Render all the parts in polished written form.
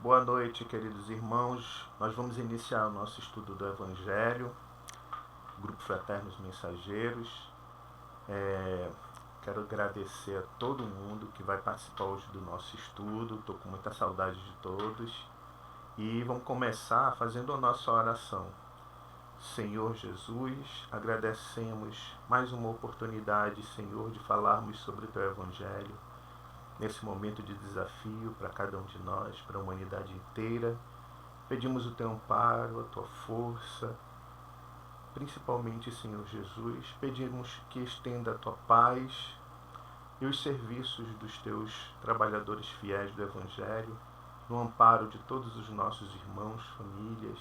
Boa noite, queridos irmãos. Nós vamos iniciar o nosso estudo do Evangelho, Grupo Fraternos Mensageiros. Quero agradecer a todo mundo que vai participar hoje do nosso estudo. Estou com muita saudade de todos. E vamos começar fazendo a nossa oração. Senhor Jesus, agradecemos mais uma oportunidade, Senhor, de falarmos sobre o Teu Evangelho. Nesse momento de desafio para cada um de nós, para a humanidade inteira, pedimos o Teu amparo, a Tua força, principalmente, Senhor Jesus, pedimos que estenda a Tua paz e os serviços dos Teus trabalhadores fiéis do Evangelho, no amparo de todos os nossos irmãos, famílias,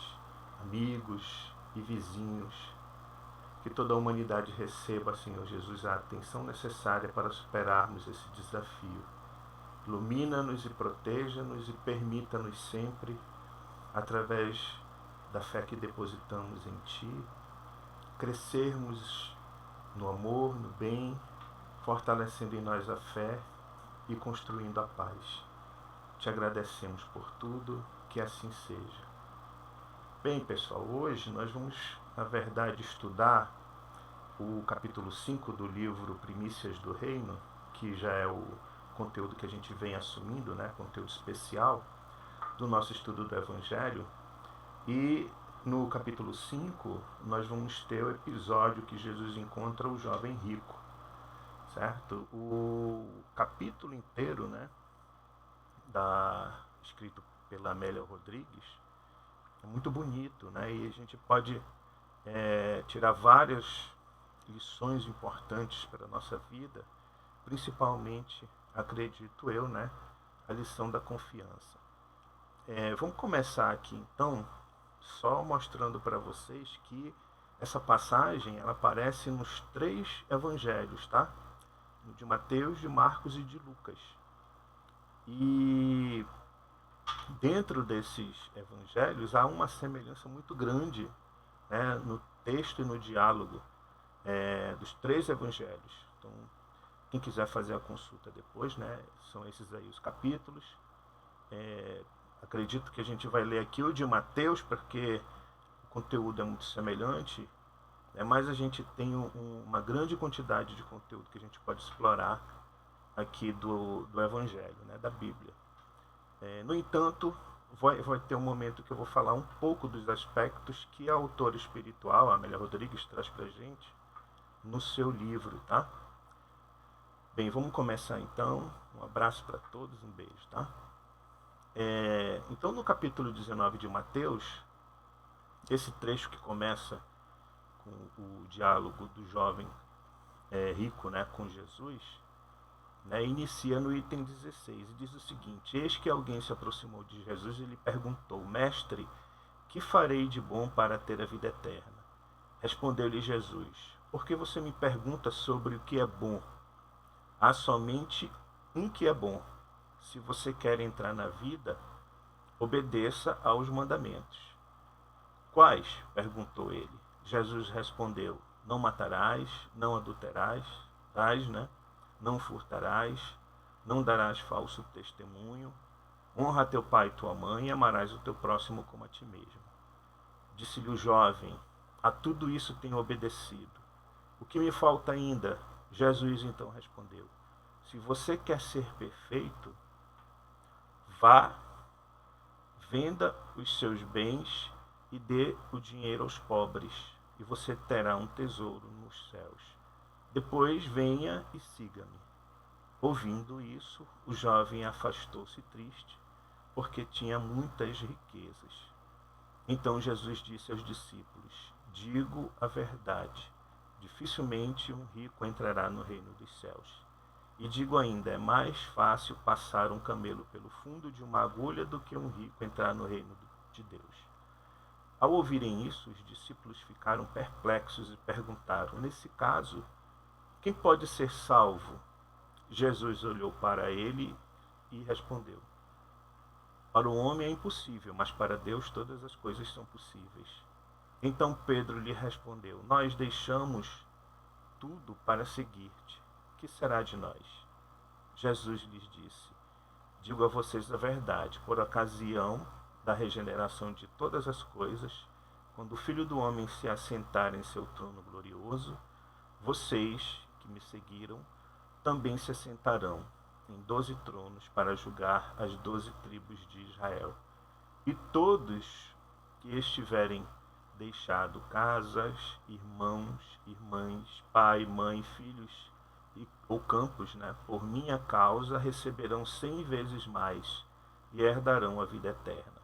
amigos e vizinhos. Que toda a humanidade receba, Senhor Jesus, a atenção necessária para superarmos esse desafio. Ilumina-nos e proteja-nos e permita-nos sempre, através da fé que depositamos em Ti, crescermos no amor, no bem, fortalecendo em nós a fé e construindo a paz. Te agradecemos por tudo, que assim seja. Bem, pessoal, hoje nós vamos, na verdade, estudar o capítulo 5 do livro Primícias do Reino, que já é o conteúdo que a gente vem assumindo, né? Conteúdo especial do nosso estudo do Evangelho. E no capítulo 5 nós vamos ter o episódio que Jesus encontra o jovem rico, certo? O capítulo inteiro, né, escrito pela Amélia Rodrigues, é muito bonito, né? E a gente pode tirar várias lições importantes para a nossa vida, principalmente, acredito eu, né, a lição da confiança. Vamos começar aqui então, só mostrando para vocês que essa passagem ela aparece nos 3 evangelhos, tá? No de Mateus, de Marcos e de Lucas. E dentro desses evangelhos há uma semelhança muito grande, né, no texto e no diálogo dos 3 evangelhos. Então, quem quiser fazer a consulta depois, né, são esses aí os capítulos. Acredito que a gente vai ler aqui o de Mateus, porque o conteúdo é muito semelhante, mas a gente tem uma grande quantidade de conteúdo que a gente pode explorar aqui do Evangelho, né, da Bíblia. No entanto, vai ter um momento que eu vou falar um pouco dos aspectos que a autora espiritual, a Amélia Rodrigues, traz pra gente no seu livro, tá? Bem, vamos começar então. Um abraço para todos, um beijo, tá? Então, no capítulo 19 de Mateus, esse trecho que começa com o diálogo do jovem rico, né, com Jesus, né, inicia no item 16 e diz o seguinte: eis que alguém se aproximou de Jesus e lhe perguntou: Mestre, que farei de bom para ter a vida eterna? Respondeu-lhe Jesus: por que você me pergunta sobre o que é bom? Há somente um que é bom. Se você quer entrar na vida, obedeça aos mandamentos. Quais? Perguntou ele. Jesus respondeu: não matarás, não adulterarás, né? Não furtarás, não darás falso testemunho, honra teu pai e tua mãe e amarás o teu próximo como a ti mesmo. Disse-lhe o jovem: a tudo isso tenho obedecido. O que me falta ainda? Jesus então respondeu: se você quer ser perfeito, vá, venda os seus bens e dê o dinheiro aos pobres, e você terá um tesouro nos céus. Depois venha e siga-me. Ouvindo isso, o jovem afastou-se triste, porque tinha muitas riquezas. Então Jesus disse aos discípulos: digo a verdade, dificilmente um rico entrará no reino dos céus. E digo ainda, é mais fácil passar um camelo pelo fundo de uma agulha do que um rico entrar no reino de Deus. Ao ouvirem isso, os discípulos ficaram perplexos e perguntaram: nesse caso, quem pode ser salvo? Jesus olhou para ele e respondeu: para o homem é impossível, mas para Deus todas as coisas são possíveis. Então Pedro lhe respondeu: nós deixamos tudo para seguir-te. Que será de nós? Jesus lhes disse: Digo a vocês a verdade, por ocasião da regeneração de todas as coisas, quando o Filho do Homem se assentar em seu trono glorioso, vocês que me seguiram também se assentarão em 12 tronos para julgar as 12 tribos de Israel. E todos que estiverem deixado casas, irmãos, irmãs, pai, mãe, filhos ou campos, né, por minha causa, receberão 100 vezes mais e herdarão a vida eterna.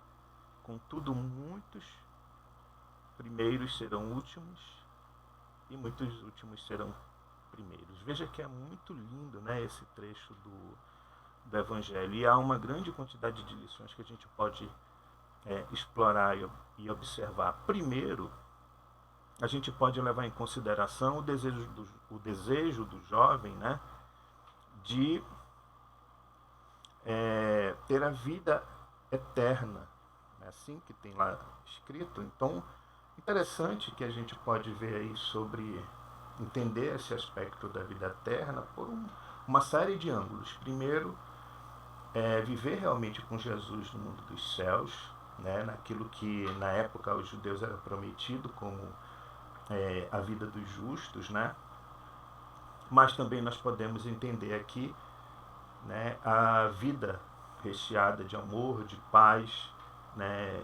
Contudo, muitos primeiros serão últimos e muitos últimos serão primeiros. Veja que é muito lindo, né, esse trecho do Evangelho. E há uma grande quantidade de lições que a gente pode explorar e observar. Primeiro, a gente pode levar em consideração o desejo do jovem, né, de ter a vida eterna, é assim que tem lá escrito. Então, interessante que a gente pode ver aí sobre entender esse aspecto da vida eterna por uma série de ângulos. Primeiro, viver realmente com Jesus no mundo dos céus, né, naquilo que na época aos judeus era prometido como a vida dos justos, né? Mas também nós podemos entender aqui, né, a vida recheada de amor, de paz, né,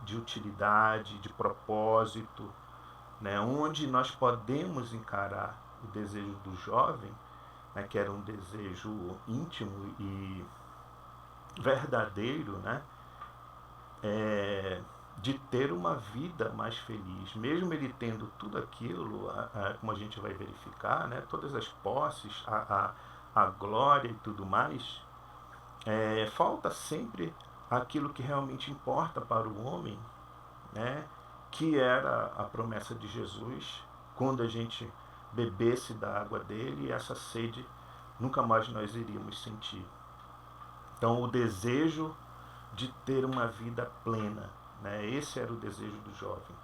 de utilidade, de propósito, né, onde nós podemos encarar o desejo do jovem, né, que era um desejo íntimo e verdadeiro, né, de ter uma vida mais feliz, mesmo ele tendo tudo aquilo, como a gente vai verificar, né, todas as posses, a glória e tudo mais, falta sempre aquilo que realmente importa para o homem, né, que era a promessa de Jesus, quando a gente bebesse da água dele, essa sede nunca mais nós iríamos sentir. Então, o desejo de ter uma vida plena, né? Esse era o desejo do jovem.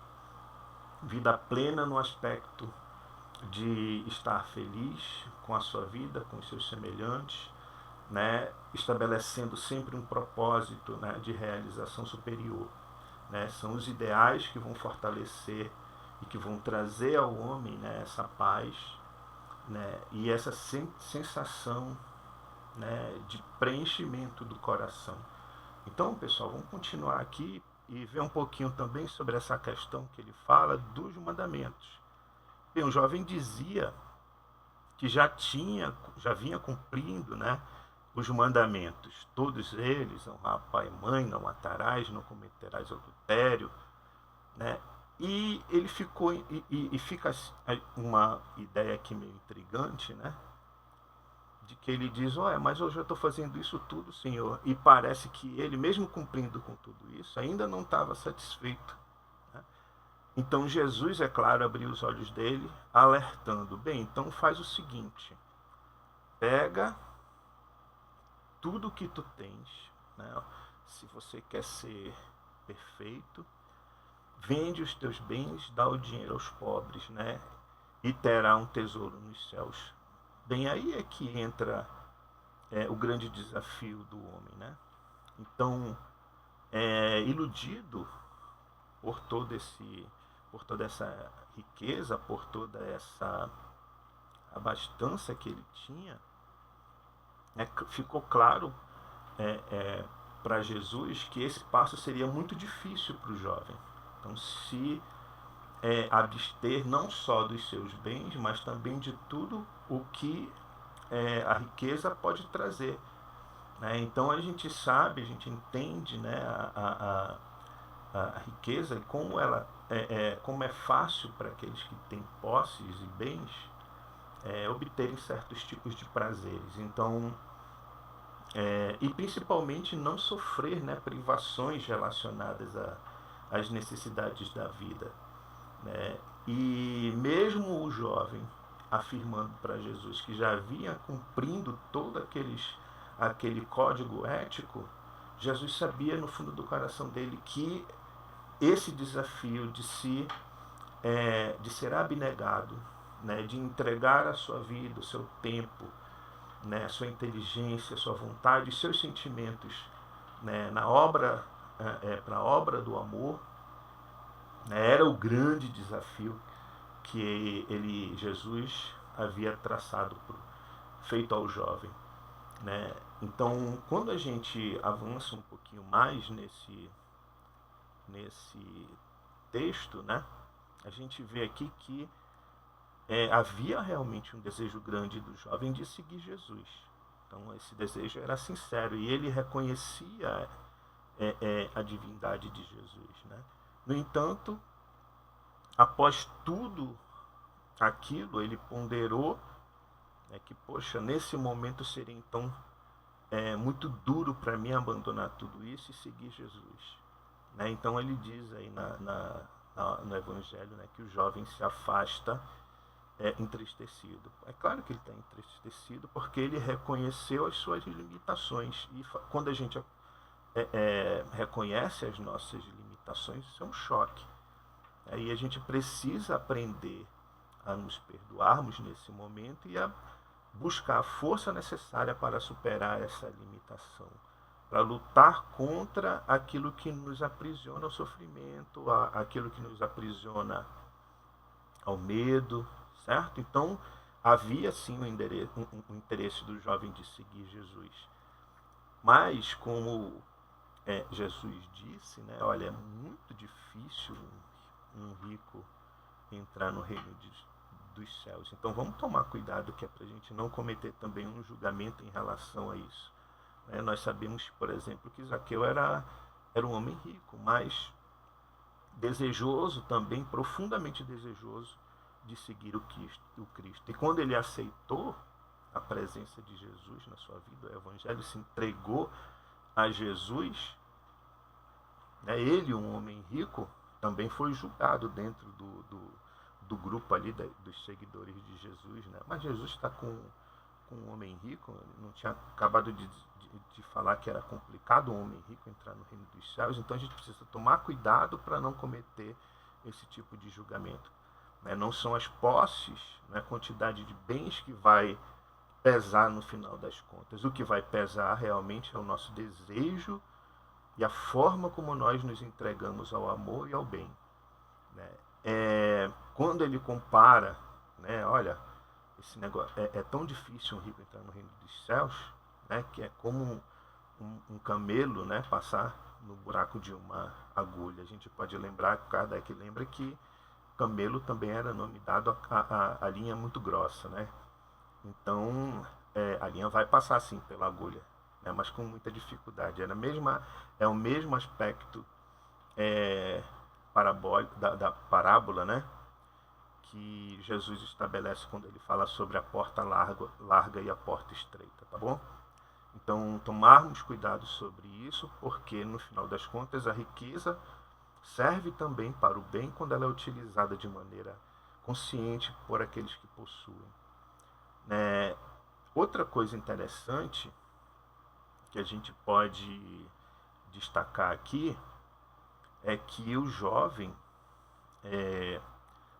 Vida plena no aspecto de estar feliz com a sua vida, com os seus semelhantes, né? Estabelecendo sempre um propósito, né, de realização superior. Né? São os ideais que vão fortalecer e que vão trazer ao homem, né, essa paz, né, e essa sensação, né, de preenchimento do coração. Então, pessoal, vamos continuar aqui e ver um pouquinho também sobre essa questão que ele fala dos mandamentos. Bem, o jovem dizia que já vinha cumprindo, né, os mandamentos, todos eles: honrar pai e mãe, não matarás, não cometerás adultério, né? E ele ficou e fica uma ideia aqui meio intrigante, né? De que ele diz: olha, mas eu já estou fazendo isso tudo, Senhor. E parece que ele, mesmo cumprindo com tudo isso, ainda não estava satisfeito. Né? Então Jesus, é claro, abriu os olhos dele, alertando: bem, então faz o seguinte, pega tudo que tu tens, né? Se você quer ser perfeito, vende os teus bens, dá o dinheiro aos pobres, né? E terá um tesouro nos céus. Bem, aí é que entra o grande desafio do homem, né? Então, iludido por toda essa riqueza, por toda essa abastança que ele tinha, ficou claro para Jesus que esse passo seria muito difícil para o jovem. Então, se abster não só dos seus bens, mas também de tudo o que a riqueza pode trazer. Né? Então a gente sabe, a gente entende, né, a riqueza e como ela como é fácil para aqueles que têm posses e bens obterem certos tipos de prazeres. Então, e principalmente não sofrer, né, privações relacionadas às necessidades da vida. Né? E mesmo o jovem afirmando para Jesus que já vinha cumprindo todo aquele código ético, Jesus sabia no fundo do coração dele que esse desafio de ser abnegado, né, de entregar a sua vida, o seu tempo, né, a sua inteligência, a sua vontade, os seus sentimentos, né, na obra, para a obra do amor, né, era o grande desafio que Jesus havia traçado, feito ao jovem, né? Então, quando a gente avança um pouquinho mais nesse texto, né, a gente vê aqui que havia realmente um desejo grande do jovem de seguir Jesus. Então, esse desejo era sincero e ele reconhecia a divindade de Jesus, né? No entanto, após tudo aquilo, ele ponderou que, poxa, nesse momento seria então muito duro para mim abandonar tudo isso e seguir Jesus, né? Então ele diz aí no Evangelho, né, que o jovem se afasta entristecido. É claro que ele está entristecido porque ele reconheceu as suas limitações. E quando a gente reconhece as nossas limitações, isso é um choque. E a gente precisa aprender a nos perdoarmos nesse momento e a buscar a força necessária para superar essa limitação, para lutar contra aquilo que nos aprisiona ao sofrimento, aquilo que nos aprisiona ao medo, certo? Então, havia sim um interesse do jovem de seguir Jesus. Mas, como Jesus disse, né, olha, é muito difícil um rico entrar no reino dos céus. Então vamos tomar cuidado, que é para a gente não cometer também um julgamento em relação a isso. Nós sabemos, por exemplo, que Zaqueu era um homem rico, mas desejoso também, profundamente desejoso de seguir o Cristo. E quando ele aceitou a presença de Jesus na sua vida, o Evangelho, se entregou a Jesus, né, ele, um homem rico, também foi julgado dentro do grupo ali dos seguidores de Jesus, né? Mas Jesus está com um homem rico, não tinha acabado de falar que era complicado um homem rico entrar no reino dos céus, então a gente precisa tomar cuidado para não cometer esse tipo de julgamento, né? Não são as posses, né, a quantidade de bens que vai pesar no final das contas. O que vai pesar realmente é o nosso desejo e a forma como nós nos entregamos ao amor e ao bem, né? Quando ele compara, né, olha, esse negócio é tão difícil um rico entrar no reino dos céus, né, que é como um camelo, né, passar no buraco de uma agulha. A gente pode lembrar, Kardec lembra que camelo também era nome dado a linha muito grossa, né? Então a linha vai passar assim pela agulha, né, mas com muita dificuldade. É o mesmo aspecto da parábola, né, que Jesus estabelece quando ele fala sobre a porta larga e a porta estreita, tá bom? Então, tomarmos cuidado sobre isso, porque no final das contas a riqueza serve também para o bem quando ela é utilizada de maneira consciente por aqueles que possuem. Outra coisa interessante que a gente pode destacar aqui é que o jovem,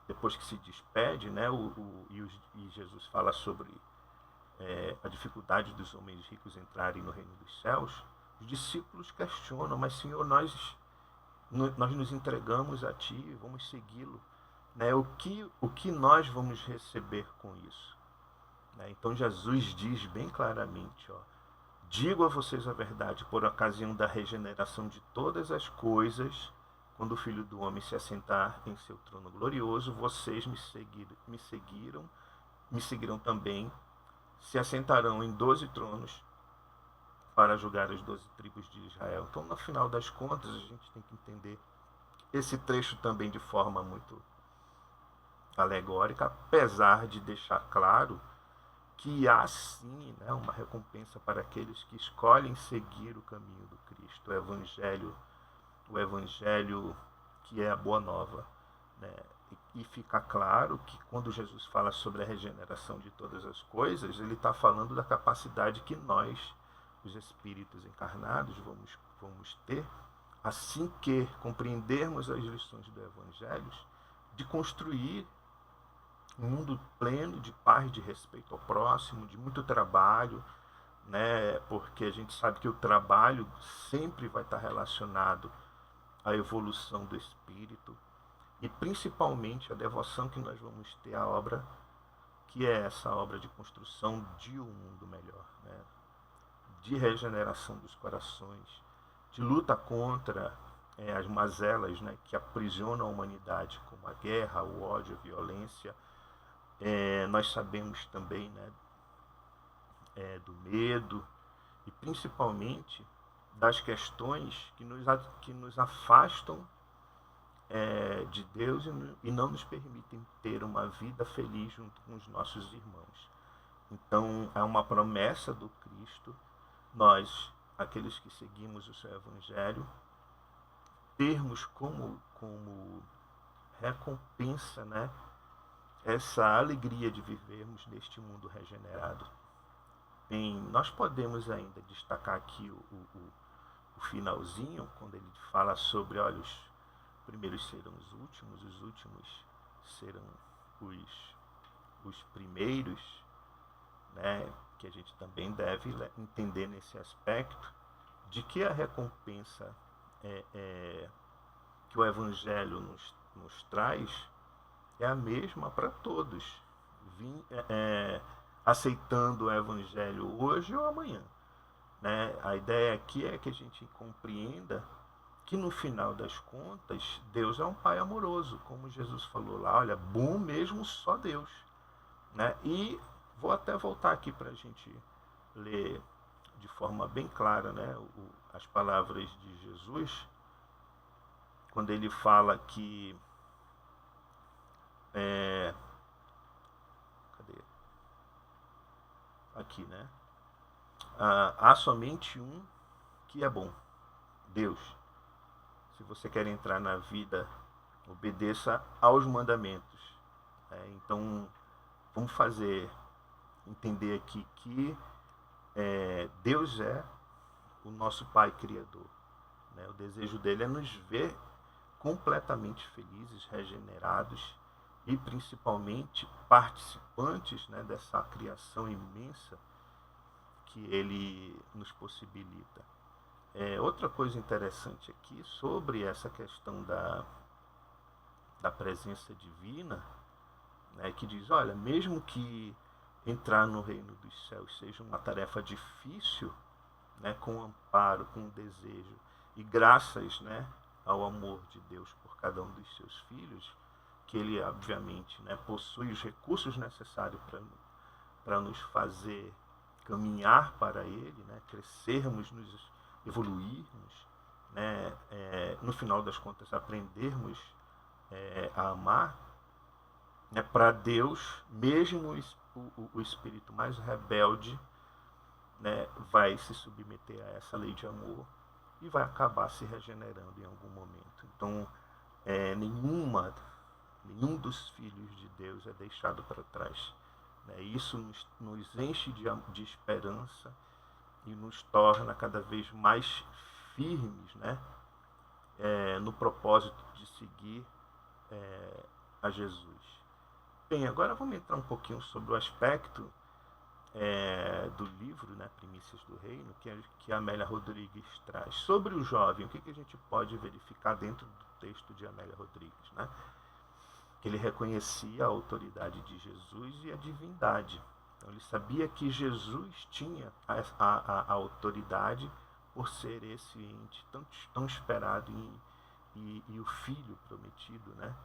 depois que se despede, né, e Jesus fala sobre a dificuldade dos homens ricos entrarem no reino dos céus, os discípulos questionam, mas Senhor, nós nos entregamos a Ti, vamos segui-lo, né? O que nós vamos receber com isso? Né? Então Jesus diz bem claramente, ó, digo a vocês a verdade, por ocasião da regeneração de todas as coisas, quando o Filho do Homem se assentar em seu trono glorioso, vocês me seguiram também, se assentarão em 12 tronos para julgar as 12 tribos de Israel. Então, no final das contas, a gente tem que entender esse trecho também de forma muito alegórica, apesar de deixar claro que há sim, né, uma recompensa para aqueles que escolhem seguir o caminho do Cristo, o Evangelho que é a Boa Nova, né? E fica claro que quando Jesus fala sobre a regeneração de todas as coisas, ele está falando da capacidade que nós, os espíritos encarnados, vamos ter, assim que compreendermos as lições do Evangelho, de construir um mundo pleno de paz, de respeito ao próximo, de muito trabalho, né? Porque a gente sabe que o trabalho sempre vai estar relacionado à evolução do espírito e principalmente a devoção que nós vamos ter à obra, que é essa obra de construção de um mundo melhor, né? De regeneração dos corações, de luta contra as mazelas, né, que aprisionam a humanidade, como a guerra, o ódio, a violência. Nós sabemos também, né, do medo e principalmente das questões que nos afastam de Deus e não nos permitem ter uma vida feliz junto com os nossos irmãos. Então, é uma promessa do Cristo, nós, aqueles que seguimos o seu Evangelho, termos como recompensa, né, essa alegria de vivermos neste mundo regenerado. Nós podemos ainda destacar aqui o finalzinho, quando ele fala sobre, olha, os primeiros serão os últimos serão os primeiros, né? Que a gente também deve entender nesse aspecto de que a recompensa que o Evangelho nos traz é a mesma para todos, aceitando o Evangelho hoje ou amanhã, né? A ideia aqui é que a gente compreenda que no final das contas Deus é um Pai amoroso, como Jesus falou lá, olha, bom mesmo só Deus, né? E vou até voltar aqui para a gente ler de forma bem clara, né, as palavras de Jesus, quando ele fala que cadê? Aqui, né? Há somente um que é bom, Deus. Se você quer entrar na vida, obedeça aos mandamentos. Então, vamos entender aqui que Deus é o nosso Pai Criador, né? O desejo dele é nos ver completamente felizes, regenerados e principalmente participantes, né, dessa criação imensa que ele nos possibilita. Outra coisa interessante aqui sobre essa questão da presença divina, né, que diz, olha, mesmo que entrar no reino dos céus seja uma tarefa difícil, né, com amparo, com desejo e graças, né, ao amor de Deus por cada um dos seus filhos, que ele obviamente, né, possui os recursos necessários para nos fazer caminhar para ele, né, crescermos, nos evoluirmos, né, no final das contas aprendermos a amar, né, para Deus, mesmo o espírito mais rebelde, né, vai se submeter a essa lei de amor e vai acabar se regenerando em algum momento. Então, nenhum dos filhos de Deus é deixado para trás, né? Isso nos enche de esperança e nos torna cada vez mais firmes, né, no propósito de seguir a Jesus. Bem, agora vamos entrar um pouquinho sobre o aspecto do livro, né, Primícias do Reino, que a Amélia Rodrigues traz. Sobre o jovem, o que a gente pode verificar dentro do texto de Amélia Rodrigues, né? Que ele reconhecia a autoridade de Jesus e a divindade. Então, ele sabia que Jesus tinha a autoridade por ser esse ente tão esperado e o Filho prometido, né,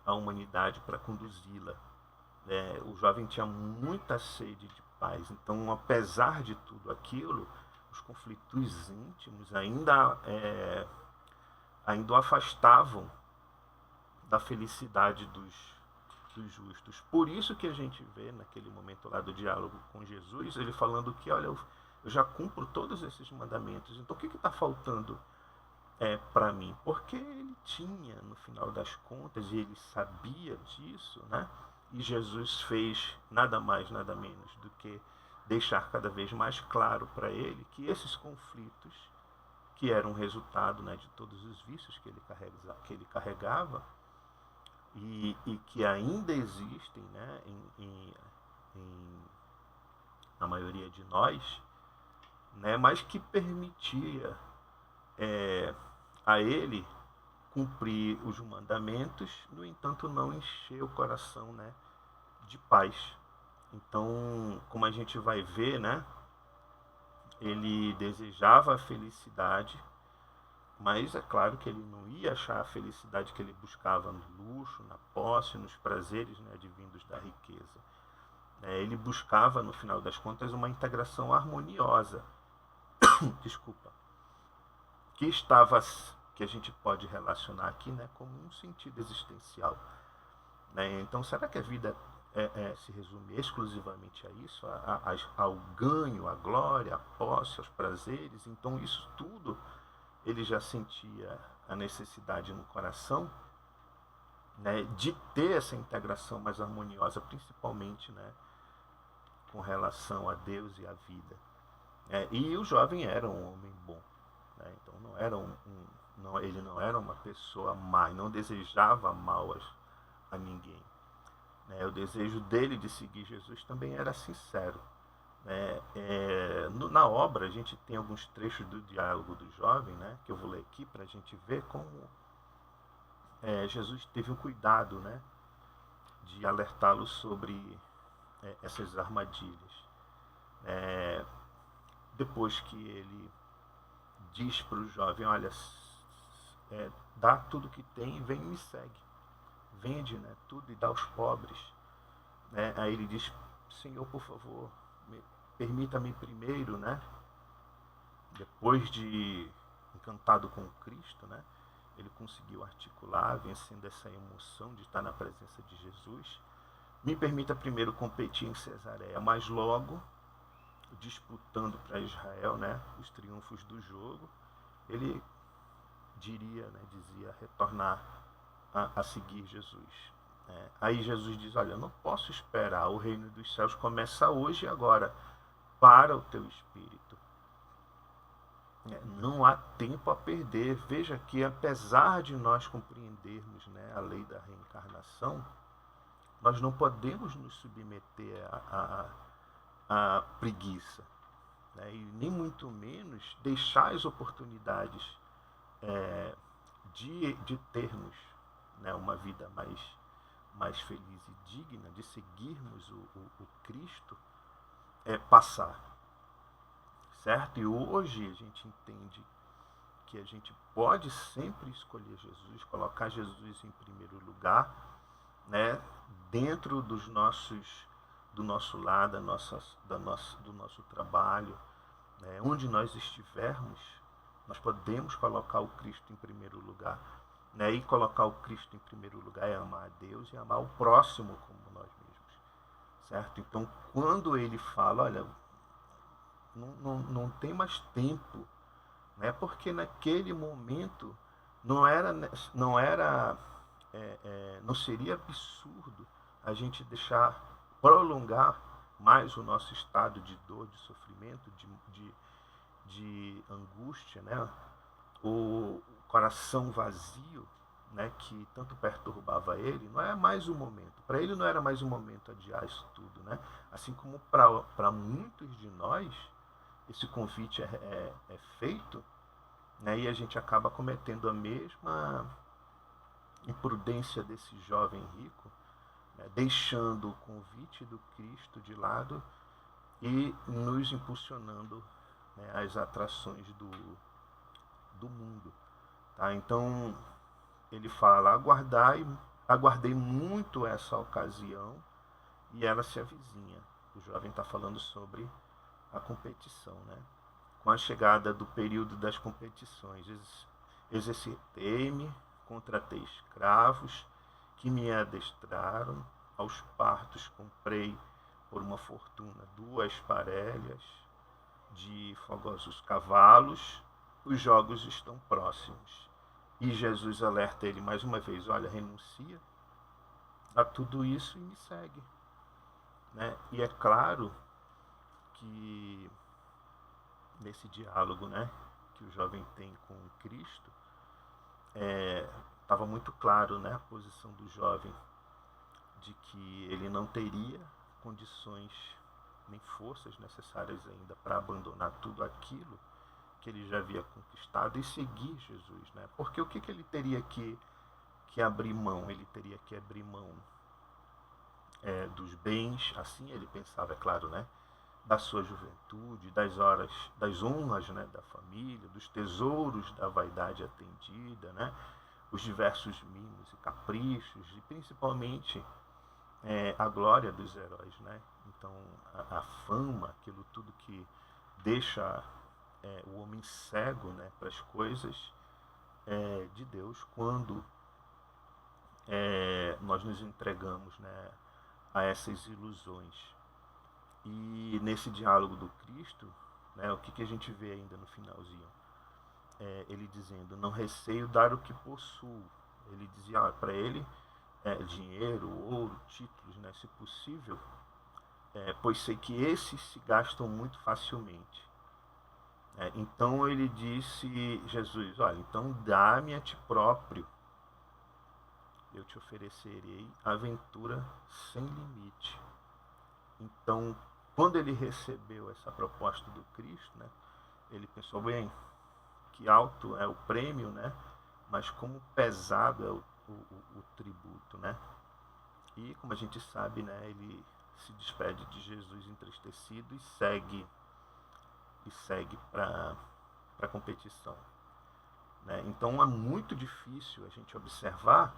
à humanidade para conduzi-la. O jovem tinha muita sede de paz. Então, apesar de tudo aquilo, os conflitos íntimos ainda o afastavam da felicidade dos justos. Por isso que a gente vê naquele momento lá do diálogo com Jesus, ele falando que, olha, eu já cumpro todos esses mandamentos, então o que está faltando para mim? Porque ele tinha, no final das contas, e ele sabia disso, né? E Jesus fez nada mais, nada menos do que deixar cada vez mais claro para ele que esses conflitos, que eram resultado, né, de todos os vícios que ele carregava, e que ainda existem, né, na maioria de nós, né, mas que permitia a ele cumprir os mandamentos, no entanto não encher o coração, né, de paz. Então, como a gente vai ver, né, ele desejava a felicidade, mas é claro que ele não ia achar a felicidade que ele buscava no luxo, na posse, nos prazeres, né, advindos da riqueza. Ele buscava, no final das contas, uma integração harmoniosa, desculpa, que estava, que a gente pode relacionar aqui, né, como um sentido existencial. Né? Então, será que a vida se resume exclusivamente a isso, ao ganho, à glória, à posse, aos prazeres? Então, isso tudo ele já sentia a necessidade no coração, né, de ter essa integração mais harmoniosa, principalmente, né, com relação a Deus e à vida. E o jovem era um homem bom, né? Então não era ele não era uma pessoa má, não desejava mal a ninguém. Né? O desejo dele de seguir Jesus também era sincero. Na obra a gente tem alguns trechos do diálogo do jovem, né, que eu vou ler aqui para a gente ver como Jesus teve um cuidado, né, de alertá-lo sobre essas armadilhas. Depois que ele diz para o jovem, olha, dá tudo que tem e vem e me segue. Vende, né, tudo e dá aos pobres. Aí ele diz, Senhor, por favor, permita-me primeiro, né, depois de encantado com Cristo, né, ele conseguiu articular, vencendo essa emoção de estar na presença de Jesus. Me permita primeiro competir em Cesareia, mas logo, disputando para Israel, né, os triunfos do jogo, ele dizia retornar a seguir Jesus. Aí Jesus diz, olha, eu não posso esperar, o reino dos céus começa hoje e agora, para o teu espírito. Não há tempo a perder. Veja que apesar de nós compreendermos, né, a lei da reencarnação, nós não podemos nos submeter à preguiça, né, e nem muito menos deixar as oportunidades de termos, né, uma vida mais feliz e digna, de seguirmos o Cristo, passar. Certo? E hoje a gente entende que a gente pode sempre escolher Jesus, colocar Jesus em primeiro lugar, né, dentro do nosso lar, do nosso trabalho, né, onde nós estivermos, nós podemos colocar o Cristo em primeiro lugar. Né, e colocar o Cristo em primeiro lugar é amar a Deus e amar o próximo como nós mesmos. Certo? Então, quando ele fala, olha, não tem mais tempo, né? Porque naquele momento não seria absurdo a gente prolongar mais o nosso estado de dor, de sofrimento, de angústia, né? O coração vazio, né, que tanto perturbava ele, não é mais o momento. Para ele não era mais o momento adiar isso tudo, né? Assim como para muitos de nós esse convite é feito, né, e a gente acaba cometendo a mesma imprudência desse jovem rico, né, deixando o convite do Cristo de lado e nos impulsionando, né, às atrações do mundo. Tá? Então ele fala, aguardei muito essa ocasião e ela se avizinha. O jovem está falando sobre a competição, né? Com a chegada do período das competições, exercitei-me, contratei escravos que me adestraram, aos partos comprei por uma fortuna 2 parelhas de fogosos cavalos, os jogos estão próximos. E Jesus alerta ele mais uma vez, olha, renuncia a tudo isso e me segue. Né? E é claro que nesse diálogo, né, que o jovem tem com Cristo, estava muito claro, né, a posição do jovem, de que ele não teria condições nem forças necessárias ainda para abandonar tudo aquilo que ele já havia conquistado e seguir Jesus, né? Porque o que ele teria que abrir mão? Ele teria que abrir mão dos bens, assim ele pensava, é claro, né? Da sua juventude, das horas, das honras, né, da família, dos tesouros da vaidade atendida, né, os diversos mimos e caprichos e principalmente a glória dos heróis, né? Então a fama, aquilo tudo que deixa o homem cego, né, para as coisas de Deus quando nós nos entregamos, né, a essas ilusões. E nesse diálogo do Cristo, né, o que a gente vê ainda no finalzinho? Ele dizendo, não receio dar o que possuo. Ele dizia para ele, dinheiro, ouro, títulos, né, se possível, pois sei que esses se gastam muito facilmente. Então ele disse, Jesus, olha, então dá-me a ti próprio, eu te oferecerei aventura sem limite. Então, quando ele recebeu essa proposta do Cristo, né, ele pensou, bem, que alto é o prêmio, né, mas como pesado é o tributo, né? E como a gente sabe, né, ele se despede de Jesus entristecido e segue para a competição, né? Então é muito difícil a gente observar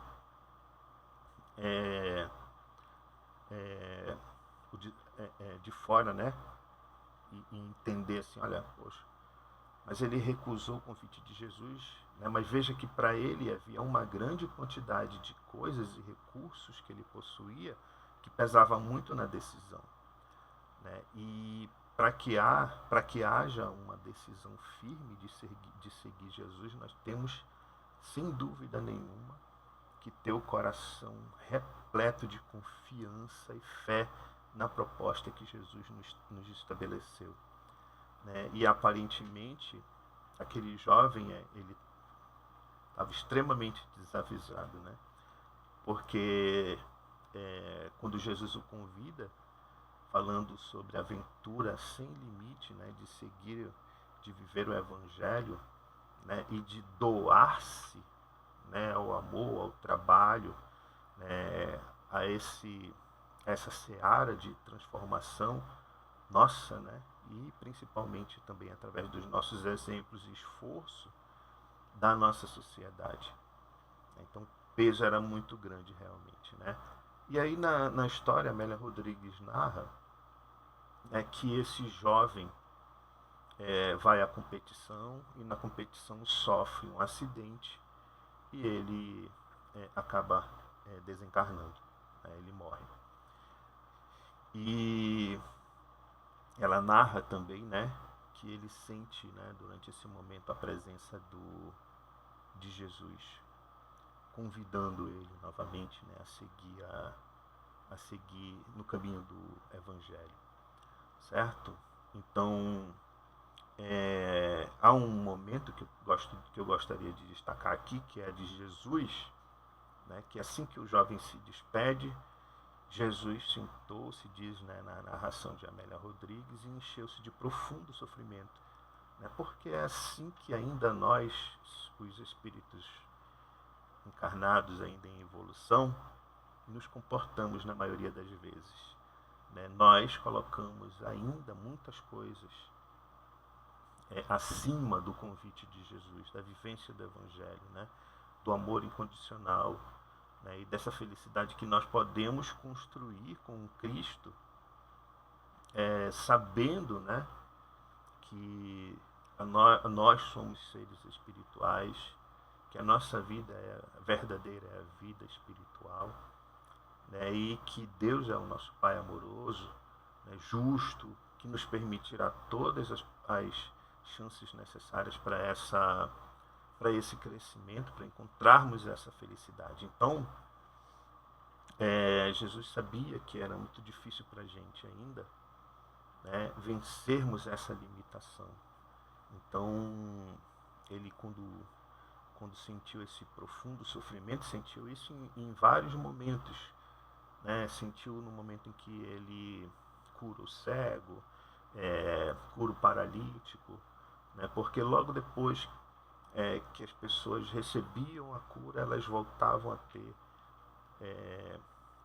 de fora, né, e entender assim, olha, poxa, mas ele recusou o convite de Jesus, né? Mas veja que para ele havia uma grande quantidade de coisas e recursos que ele possuía que pesava muito na decisão, né? E para que haja uma decisão firme de seguir Jesus, nós temos, sem dúvida nenhuma, que ter o coração repleto de confiança e fé na proposta que Jesus nos estabeleceu, né? E aparentemente aquele jovem ele estava extremamente desavisado, né? Porque quando Jesus o convida, falando sobre aventura sem limite, né, de seguir, de viver o Evangelho, né, e de doar-se, né, ao amor, ao trabalho, né, a essa seara de transformação nossa, né, e principalmente também através dos nossos exemplos e esforço da nossa sociedade. Então o peso era muito grande realmente, né? E aí na história Amélia Rodrigues narra que esse jovem vai à competição e na competição sofre um acidente e ele acaba desencarnando, né? Ele morre. E ela narra também, né, que ele sente, né, durante esse momento a presença de Jesus, convidando ele novamente, né, a seguir no caminho do Evangelho, certo? Então há um momento que eu gostaria de destacar aqui, que é de Jesus, né, que assim que o jovem se despede, Jesus sentou-se, diz, né, na narração de Amélia Rodrigues, e encheu-se de profundo sofrimento, né, porque é assim que ainda nós, os espíritos encarnados ainda em evolução, nos comportamos na maioria das vezes, né? Nós colocamos ainda muitas coisas acima do convite de Jesus, da vivência do Evangelho, né? Do amor incondicional, né? E dessa felicidade que nós podemos construir com Cristo, sabendo, né, que nós somos seres espirituais, que a nossa vida verdadeira é a vida espiritual, né, e que Deus é o nosso Pai amoroso, né, justo, que nos permitirá todas as chances necessárias para esse crescimento, para encontrarmos essa felicidade. Então, Jesus sabia que era muito difícil para a gente ainda, né, vencermos essa limitação. Então, ele quando quando sentiu esse profundo sofrimento, sentiu isso em vários momentos, né? Sentiu no momento em que ele cura o cego, cura o paralítico, né? Porque logo depois que as pessoas recebiam a cura, elas voltavam a ter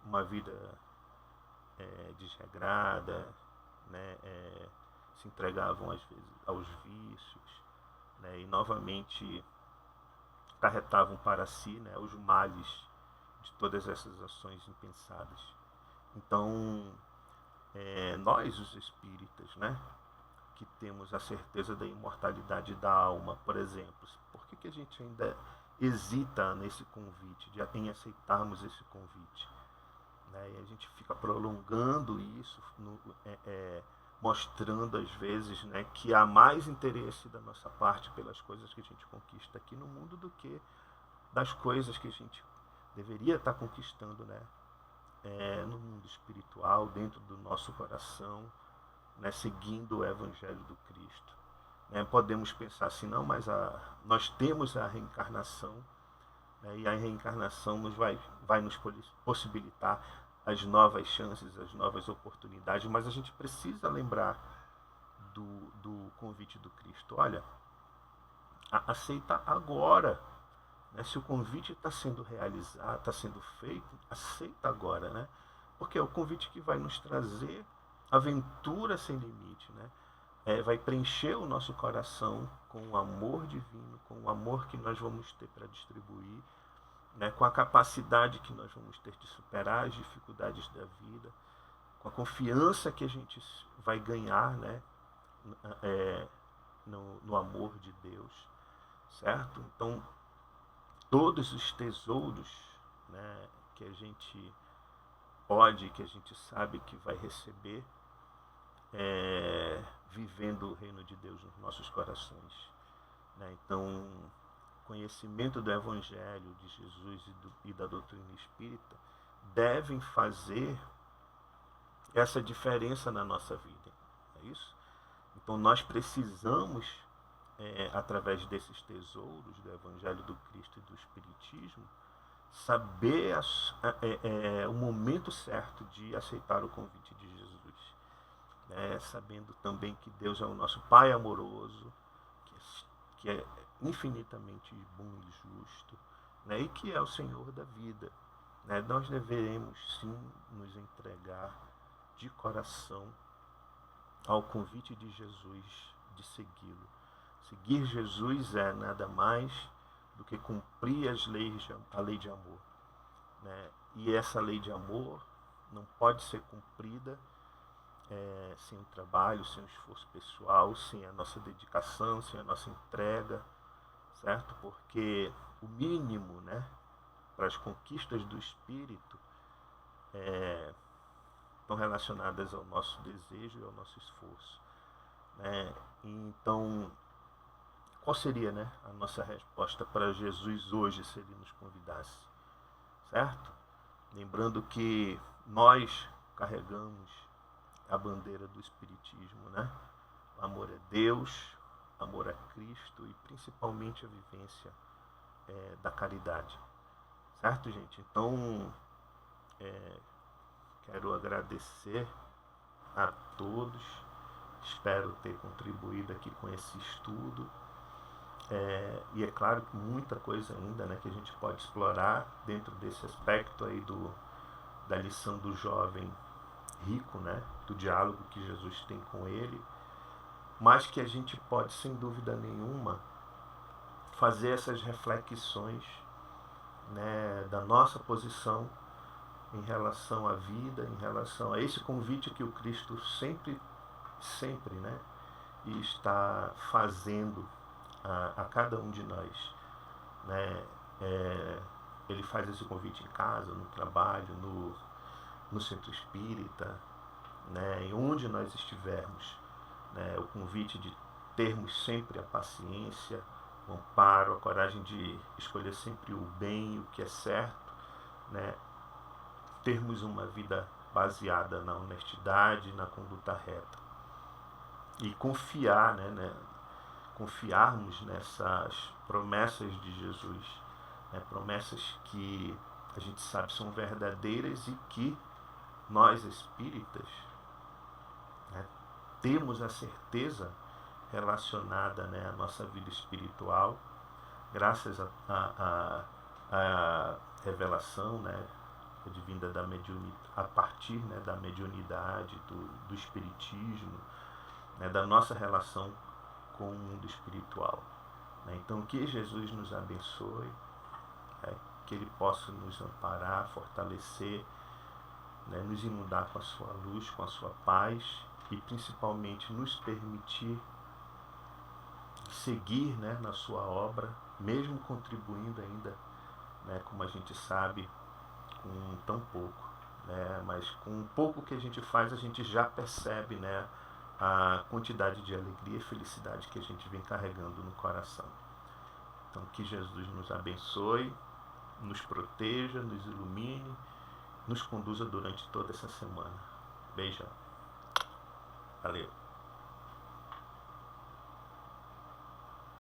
uma vida desregrada, né? Se entregavam às vezes aos vícios, né? E novamente carretavam para si, né, os males de todas essas ações impensadas. Então, nós, os espíritas, né, que temos a certeza da imortalidade da alma, por exemplo, por que a gente ainda hesita nesse convite, em aceitarmos esse convite? Né? E a gente fica prolongando isso, mostrando às vezes, né, que há mais interesse da nossa parte pelas coisas que a gente conquista aqui no mundo do que das coisas que a gente deveria estar conquistando, né, no mundo espiritual, dentro do nosso coração, né, seguindo o Evangelho do Cristo. Né? Podemos pensar assim, não, mas nós temos a reencarnação, né, e a reencarnação vai nos possibilitar as novas chances, as novas oportunidades, mas a gente precisa lembrar do convite do Cristo. Olha, aceita agora. Né? Se o convite está sendo realizado, está sendo feito, aceita agora. Né? Porque é o convite que vai nos trazer aventura sem limite. Né? Vai preencher o nosso coração com o amor divino, com o amor que nós vamos ter para distribuir, né, com a capacidade que nós vamos ter de superar as dificuldades da vida, com a confiança que a gente vai ganhar, né, no amor de Deus, certo? Então, todos os tesouros, né, que a gente pode, que a gente sabe que vai receber, vivendo o reino de Deus nos nossos corações. Né? Então, conhecimento do Evangelho de Jesus e da doutrina espírita devem fazer essa diferença na nossa vida. É isso? Então nós precisamos, através desses tesouros do Evangelho do Cristo e do Espiritismo, saber o momento certo de aceitar o convite de Jesus. Sabendo também que Deus é o nosso Pai amoroso, que é infinitamente bom e justo, né, e que é o Senhor da vida. Né? Nós devemos sim nos entregar de coração ao convite de Jesus de segui-lo. Seguir Jesus é nada mais do que cumprir a lei de amor. Né? E essa lei de amor não pode ser cumprida sem o trabalho, sem o esforço pessoal, sem a nossa dedicação, sem a nossa entrega, certo? Porque o mínimo, né, para as conquistas do espírito estão relacionadas ao nosso desejo e ao nosso esforço. Né? Então, qual seria, né, a nossa resposta para Jesus hoje, se ele nos convidasse? Certo? Lembrando que nós carregamos a bandeira do Espiritismo, né? O amor é Deus, amor a Cristo e principalmente a vivência da caridade. Certo, gente? Então, quero agradecer a todos. Espero ter contribuído aqui com esse estudo. E é claro que muita coisa ainda, né, que a gente pode explorar dentro desse aspecto aí da lição do jovem rico, né, do diálogo que Jesus tem com ele, mas que a gente pode, sem dúvida nenhuma, fazer essas reflexões, né, da nossa posição em relação à vida, em relação a esse convite que o Cristo sempre, né, está fazendo a cada um de nós. Né? Ele faz esse convite em casa, no trabalho, no centro espírita, né? E onde nós estivermos. Né? O convite de termos sempre a paciência, o amparo, a coragem de escolher sempre o bem e o que é certo, né? Termos uma vida baseada na honestidade, na conduta reta. E confiar, né? confiarmos nessas promessas de Jesus, né? Promessas que a gente sabe são verdadeiras e que nós espíritas, né, temos a certeza relacionada, né, à nossa vida espiritual, graças à revelação, né, advinda da mediunidade, a partir, né, da mediunidade, do espiritismo, né, da nossa relação com o mundo espiritual. Né? Então, que Jesus nos abençoe, que Ele possa nos amparar, fortalecer, né, nos inundar com a sua luz, com a sua paz e principalmente nos permitir seguir, né, na sua obra, mesmo contribuindo ainda, né, como a gente sabe, com tão pouco, né, mas com o pouco que a gente faz, a gente já percebe, né, a quantidade de alegria e felicidade que a gente vem carregando no coração. Então, que Jesus nos abençoe, nos proteja, nos ilumine, nos conduza durante toda essa semana. Beijão. Valeu.